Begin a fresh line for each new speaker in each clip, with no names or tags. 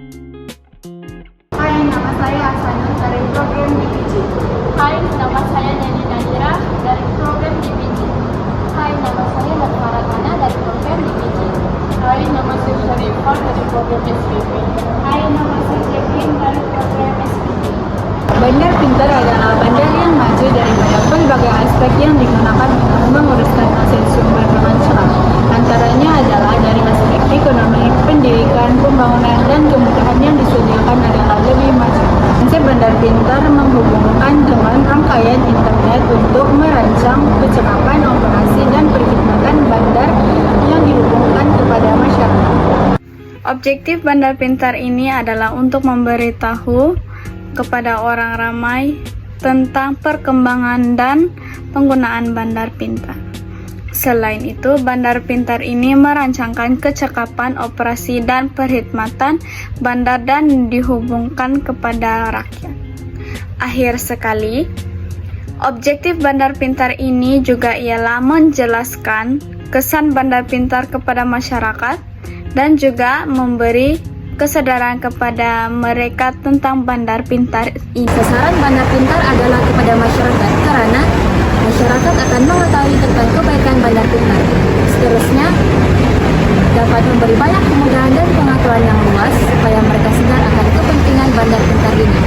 Hai, nama saya Hasanul dari program DPJ.
Hai, nama saya Neni Nadira dari program DPJ.
Hai, nama saya Lutfara Tana dari program DPJ.
Hai, nama saya Syarifah dari program SPP.
Hai, nama saya Jacqueline dari program SPP.
Bandar pintar adalah bandar yang maju dari berbagai aspek yang digunakan untuk menguruskan hasil sumber dengan cepat. Antaranya adalah dari aspek ekonomi, pendidikan, pembangunan, dan kemudahan yang disediakan adalah lebih maju. Konsep bandar pintar menghubungkan dengan rangkaian internet untuk merancang kecepatan operasi dan perkhidmatan bandar yang dihubungkan kepada masyarakat.
Objektif bandar pintar ini adalah untuk memberitahu kepada orang ramai tentang perkembangan dan penggunaan bandar pintar. Selain itu, bandar pintar ini merancangkan kecakapan operasi dan perkhidmatan bandar dan dihubungkan kepada rakyat. Akhir sekali, objektif bandar pintar ini juga ialah menjelaskan kesan bandar pintar kepada masyarakat dan juga memberi kesadaran kepada mereka tentang bandar pintar ini.
Sasaran bandar pintar adalah kepada masyarakat karena masyarakat akan mengetahui tentang kebaikan bandar pintar. Seterusnya, dapat memberi banyak kemudahan dan pengetahuan yang luas supaya mereka sadar akan kepentingan bandar pintar ini.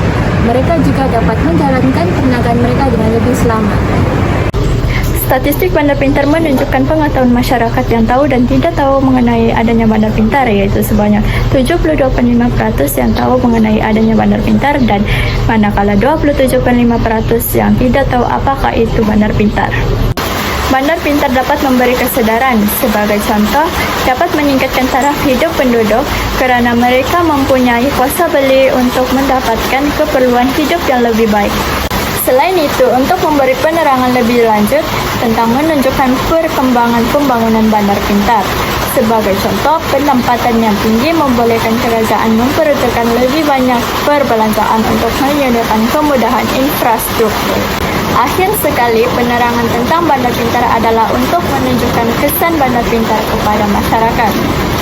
Mereka juga dapat menjalankan perniagaan mereka dengan lebih selamat.
Statistik bandar pintar menunjukkan pengetahuan masyarakat yang tahu dan tidak tahu mengenai adanya bandar pintar, yaitu sebanyak 72,5% yang tahu mengenai adanya bandar pintar dan manakala 27,5% yang tidak tahu apakah itu bandar pintar. Bandar pintar dapat memberi kesadaran. Sebagai contoh, dapat meningkatkan taraf hidup penduduk karena mereka mempunyai kuasa beli untuk mendapatkan keperluan hidup yang lebih baik. Selain itu, untuk memberi penerangan lebih lanjut tentang menunjukkan perkembangan pembangunan bandar pintar. Sebagai contoh, penempatan yang tinggi membolehkan kerajaan memperuntukkan lebih banyak perbelanjaan untuk menyediakan kemudahan infrastruktur. Akhir sekali, penerangan tentang bandar pintar adalah untuk menunjukkan kesan bandar pintar kepada masyarakat.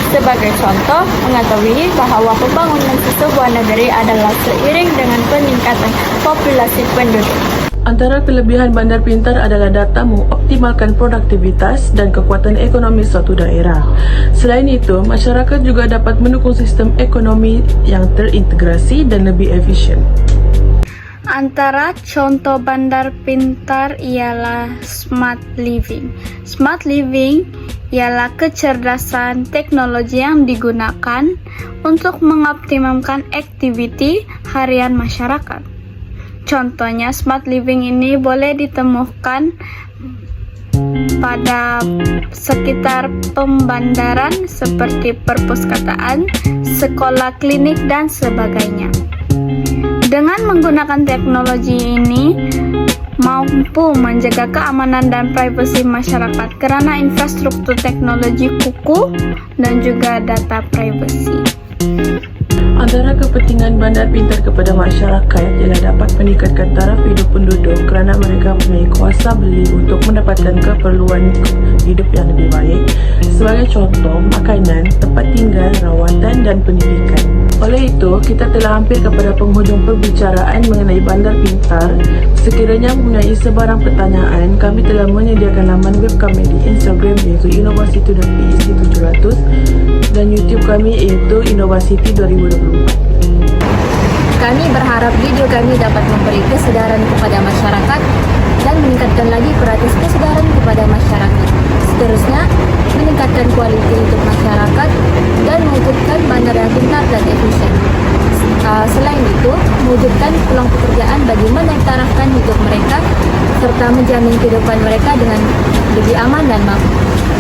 Sebagai contoh, mengetahui bahwa pembangunan sebuah negeri adalah seiring dengan peningkatan populasi penduduk.
Antara kelebihan bandar pintar adalah data mengoptimalkan produktivitas dan kekuatan ekonomi suatu daerah. Selain itu, masyarakat juga dapat mendukung sistem ekonomi yang terintegrasi dan lebih efisien.
Antara contoh bandar pintar ialah smart living. Smart living ialah kecerdasan teknologi yang digunakan untuk mengoptimalkan aktiviti harian masyarakat. Contohnya, smart living ini boleh ditemukan pada sekitar pembandaran seperti perpustakaan, sekolah, klinik, dan sebagainya. Dengan menggunakan teknologi ini, mampu menjaga keamanan dan privasi masyarakat karena infrastruktur teknologi kukuh dan juga data privasi.
Antara kepentingan bandar pintar kepada masyarakat ialah dapat meningkatkan taraf hidup penduduk kerana mereka mempunyai kuasa beli untuk mendapatkan keperluan hidup yang lebih baik. Sebagai contoh, makanan, tempat tinggal, rawatan dan pendidikan. Oleh itu, kita telah hampir kepada penghujung perbicaraan mengenai bandar pintar. Sekiranya mempunyai sebarang pertanyaan, kami telah menyediakan laman web kami di Instagram iaitu innovacity.pec700 dan YouTube kami iaitu Innovacity 2024.
Kami berharap video kami dapat memberi kesadaran kepada masyarakat dan meningkatkan lagi peratus kesadaran kepada masyarakat. Seterusnya, meningkatkan kualitas hidup masyarakat dan mewujudkan bandar yang pintar dan efisien. Selain itu, mewujudkan peluang pekerjaan bagi menetarafkan hidup mereka serta menjamin kehidupan mereka dengan lebih aman dan makmur.